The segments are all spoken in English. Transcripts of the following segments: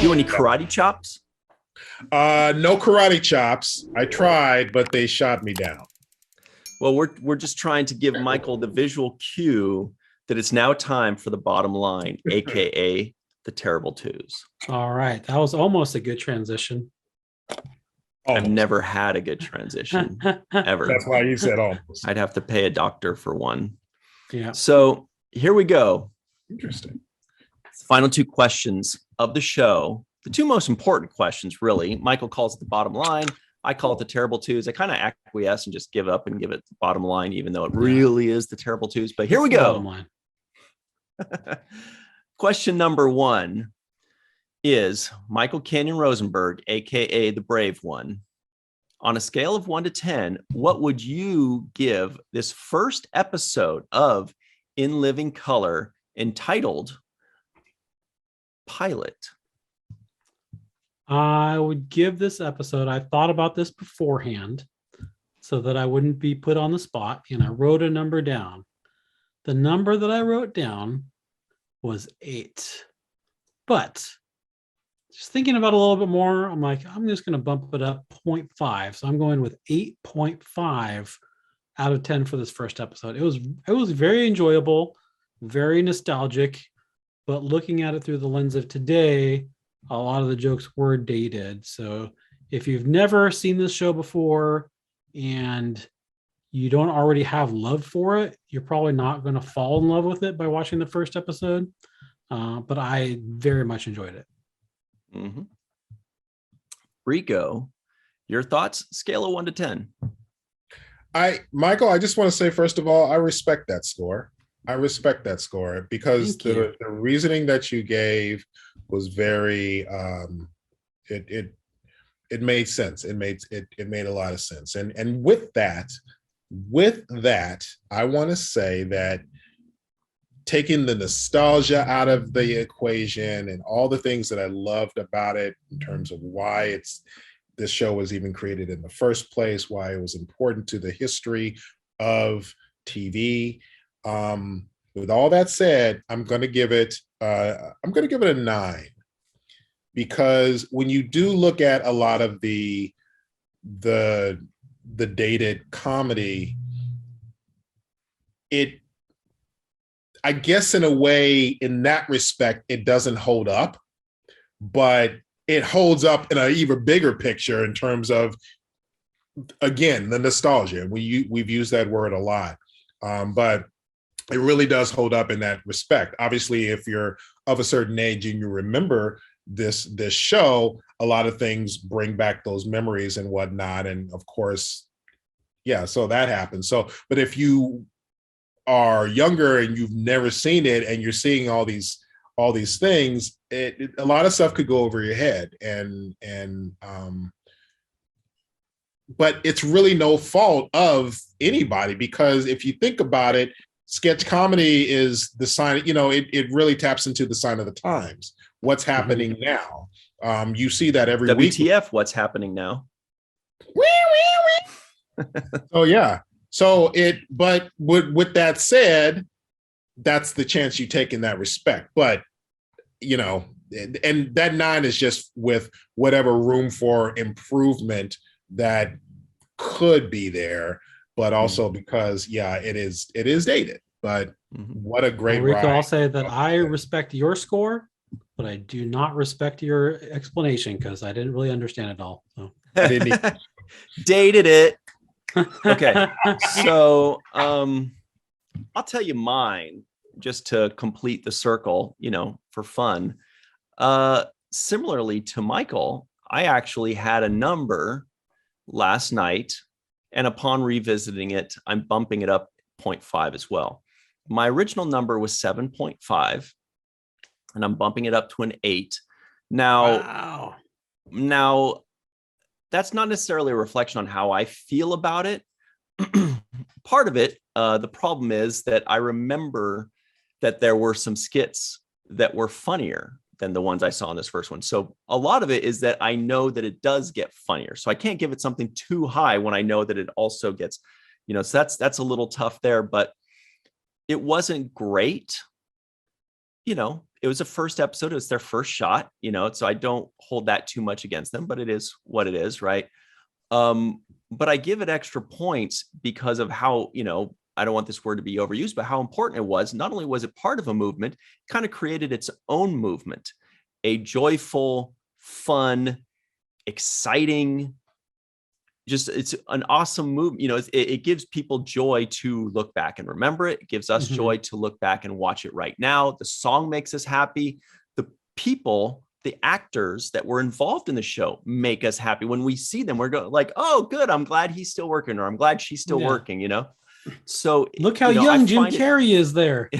do any karate chops? No karate chops. I tried, but they shot me down. Well, we're just trying to give Michael the visual cue that it's now time for the bottom line, aka the terrible twos. All right. That was almost a good transition. I've never had a good transition ever. That's why you said almost. I'd have to pay a doctor for one. Yeah. So here we go. Interesting. Final two questions of the show. The two most important questions, really. Michael calls it the bottom line. I call it the terrible twos. I kind of acquiesce and just give up and give it the bottom line, even though it really is the terrible twos. But here we go. Question number one is Michael Canyon Rosenberg, aka the Brave One. On a scale of 1 to 10, what would you give this first episode of In Living Color entitled Pilot? I would give this episode, I thought about this beforehand so that I wouldn't be put on the spot, and I wrote a number down. The number that I wrote down was 8. But just thinking about it a little bit more, I'm like, I'm just going to bump it up 0.5. So I'm going with 8.5 out of 10 for this first episode. It was very enjoyable, very nostalgic, but looking at it through the lens of today, a lot of the jokes were dated. So if you've never seen this show before and you don't already have love for it, you're probably not going to fall in love with it by watching the first episode. But I very much enjoyed it. Mm-hmm. Rico, your thoughts? Scale of 1 to 10. Michael, I just want to say, first of all, I respect that score. I respect that score because the reasoning that you gave was very it made sense. It made a lot of sense. And with that, I want to say that taking the nostalgia out of the equation and all the things that I loved about it in terms of why this show was even created in the first place, why it was important to the history of TV. With all that said, I'm going to give it a 9, because when you do look at a lot of the dated comedy, I guess in a way, in that respect, it doesn't hold up, but it holds up in an even bigger picture in terms of, again, the nostalgia. We've used that word a lot, but it really does hold up in that respect. Obviously, if you're of a certain age and you remember this show, a lot of things bring back those memories and whatnot. And of course, yeah, so that happens. So, but if you are younger and you've never seen it and you're seeing all these things, a lot of stuff could go over your head. But it's really no fault of anybody, because if you think about it, sketch comedy is the sign, it really taps into the sign of the times. What's happening now? You see that every week. WTF, what's happening now? Oh yeah. So but with that said, that's the chance you take in that respect. But, and that 9 is just with whatever room for improvement that could be there, but also because, it is dated. But what a great Rico, ride. I'll say that I respect your score, but I do not respect your explanation because I didn't really understand it all. So. I didn't even... Dated it. Okay, so I'll tell you mine just to complete the circle, for fun. Similarly to Michael, I actually had a number last night, and upon revisiting it, I'm bumping it up 0.5 as well. My original number was 7.5, and I'm bumping it up to an 8. Now, that's not necessarily a reflection on how I feel about it. Part of it, the problem is that I remember that there were some skits that were funnier than the ones I saw in this first one. So a lot of it is that I know that it does get funnier. So I can't give it something too high when I know that it also gets, so that's a little tough there, but it wasn't great. it was a first episode. It was their first shot, so I don't hold that too much against them, but it is what it is. Right. But I give it extra points because of how, I don't want this word to be overused, but how important it was. Not only was it part of a movement, it kind of created its own movement, a joyful, fun, exciting, it's an awesome move. It gives people joy to look back and remember it. It gives us joy to look back and watch it right now. The song makes us happy. The people, the actors that were involved in the show make us happy. When we see them, we're going like, oh, good. I'm glad he's still working, or I'm glad she's still working, So look how young Jim Carrey is there.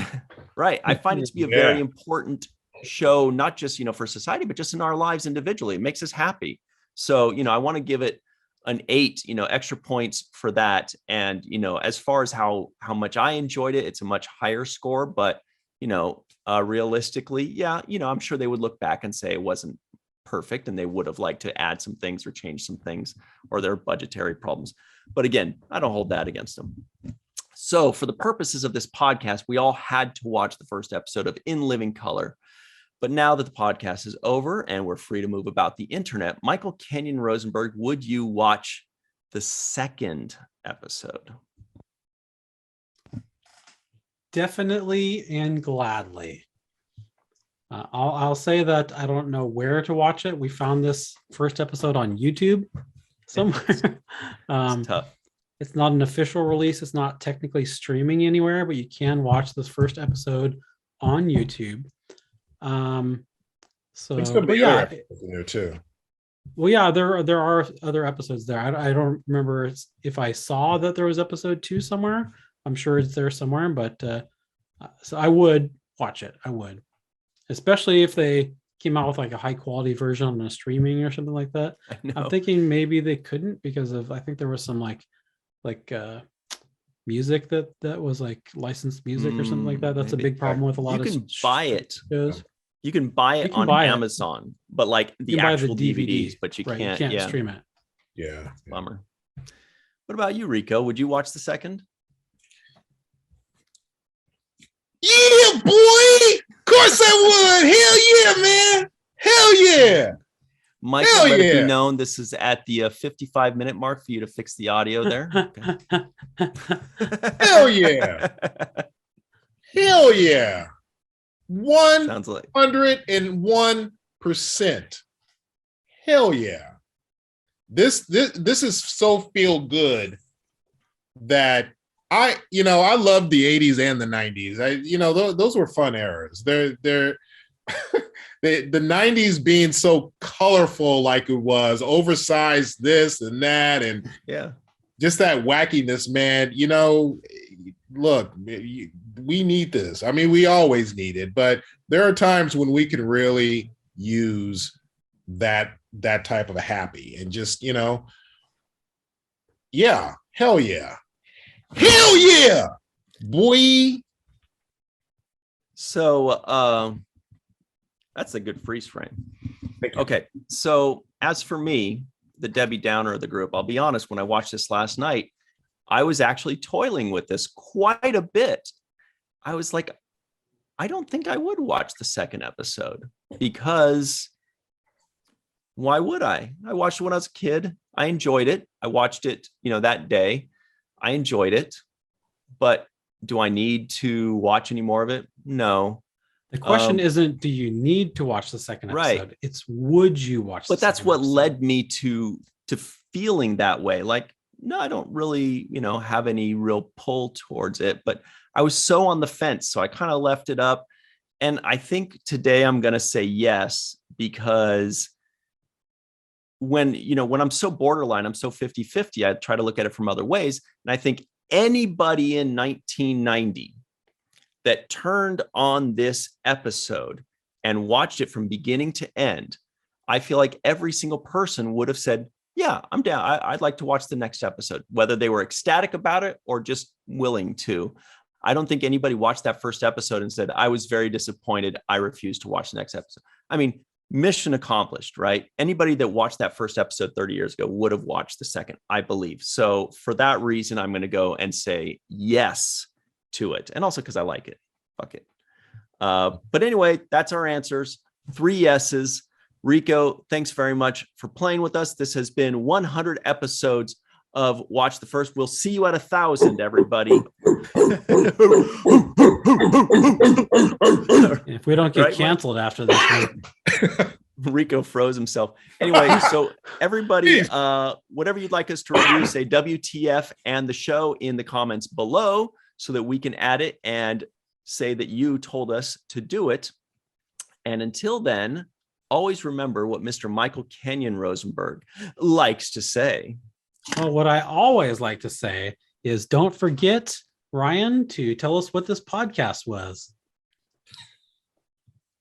Right. I find it to be a very important show, not just, for society, but just in our lives individually. It makes us happy. So, I want to give it an 8, extra points for that. And, as far as how much I enjoyed it, it's a much higher score, but, realistically, I'm sure they would look back and say it wasn't perfect and they would have liked to add some things or change some things, or their budgetary problems. But again, I don't hold that against them. So for the purposes of this podcast, we all had to watch the first episode of In Living Color. But now that the podcast is over and we're free to move about the internet, Michael Kenyon Rosenberg, would you watch the second episode? Definitely and gladly. I'll say that I don't know where to watch it. We found this first episode on YouTube somewhere. It's tough. It's not an official release. It's not technically streaming anywhere, but you can watch this first episode on YouTube. So, but yeah, in there too. Well, yeah, there are other episodes there. I don't remember if I saw that there was episode 2 somewhere. I'm sure it's there somewhere, but so I would watch it. I would, especially if they came out with like a high quality version on a streaming or something like that. I'm thinking maybe they couldn't because of, I think there was some like music that was like licensed music or something like that. That's maybe a big problem with a lot of you can buy it. You can buy it on Amazon, but like the actual DVDs, but you can't stream it. Yeah. Bummer. What about you, Rico? Would you watch the second? Yeah, boy. Of course I would. Hell yeah, man. Hell yeah. Michael, let it be known this is at the 55-minute mark for you to fix the audio there. Okay. Hell yeah. Hell yeah. 101%. Hell yeah. This is so feel good that I love the 80s and the 90s. Those were fun eras. They're the 90s being so colorful, like it was, oversized this and that, and just that wackiness, man. Look, we need this. I mean, we always need it, but there are times when we can really use that type of a happy and just, hell yeah. Hell yeah, boy. So that's a good freeze frame. Okay. So as for me, the Debbie Downer of the group, I'll be honest, when I watched this last night, I was actually toiling with this quite a bit. I was like, I don't think I would watch the second episode because why would I? I watched it when I was a kid. I enjoyed it. I watched it, that day. I enjoyed it. But do I need to watch any more of it? No. The question isn't, do you need to watch the second episode? Right. It's, would you watch the second episode? But that's what led me to feeling that way. Like, no, I don't really, have any real pull towards it, but I was so on the fence. So I kind of left it up. And I think today I'm going to say yes, because when I'm so borderline, I'm so 50-50, I try to look at it from other ways. And I think anybody in 1990 that turned on this episode and watched it from beginning to end, I feel like every single person would have said, yeah, I'm down. I'd like to watch the next episode, whether they were ecstatic about it or just willing to. I don't think anybody watched that first episode and said, I was very disappointed. I refuse to watch the next episode. I mean, mission accomplished, right? Anybody that watched that first episode 30 years ago would have watched the second, I believe. So for that reason, I'm going to go and say yes to it. And also because I like it. Fuck it. But anyway, that's our answers. 3 yeses. Rico, thanks very much for playing with us. This has been 100 episodes of Watch the First. We'll see you at 1,000, everybody. If we don't get Right, canceled after this one. Rico froze himself. Anyway, so everybody, whatever you'd like us to review, say WTF and the show in the comments below so that we can add it and say that you told us to do it. And until then, always remember what Mr. Michael Kenyon Rosenberg likes to say. Well, what I always like to say is don't forget, Ryan, to tell us what this podcast was.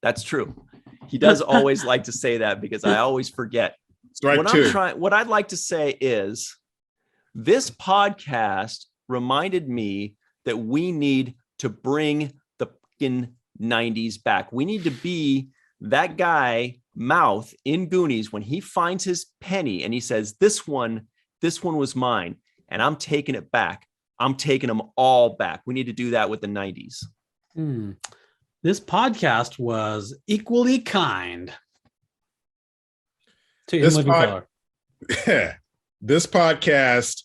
That's true. He does always like to say that because I always forget. Strike two. What I'd like to say is this podcast reminded me that we need to bring the fucking 90s back. We need to be that guy Mouth in Goonies when he finds his penny and he says, this one was mine and I'm taking it back. I'm taking them all back. We need to do that with the 90s. This podcast was equally kind to This In Living Color. This podcast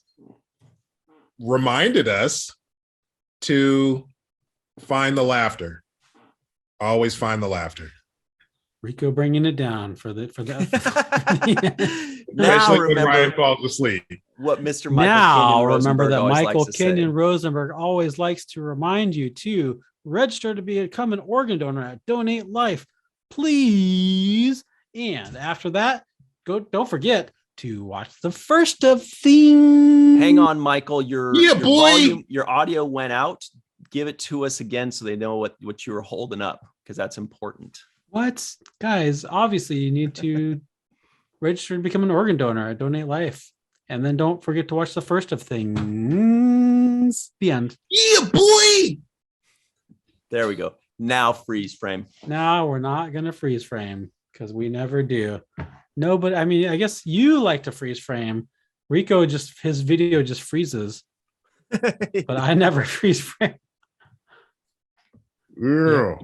reminded us to find the laughter. Always find the laughter. Rico bringing it down for the Now Especially when Ryan remember falls asleep. what Mr. Michael now Kenyon remember Rosenberg that always Michael likes to say. Kenyon Rosenberg always likes to remind you to register to become an organ donor at Donate Life, please. And after that, don't forget to watch the first of things. Hang on, Michael. Your boy. volume, your audio went out. Give it to us again so they know what you were holding up, because that's important. What? Guys, obviously you need to register to become an organ donor at Donate Life. And then don't forget to watch the first of things. The end. Yeah, boy. There we go. Now freeze frame. No, we're not going to freeze frame because we never do. No, but I mean, I guess you like to freeze frame. Rico his video just freezes, but I never freeze frame. Yeah.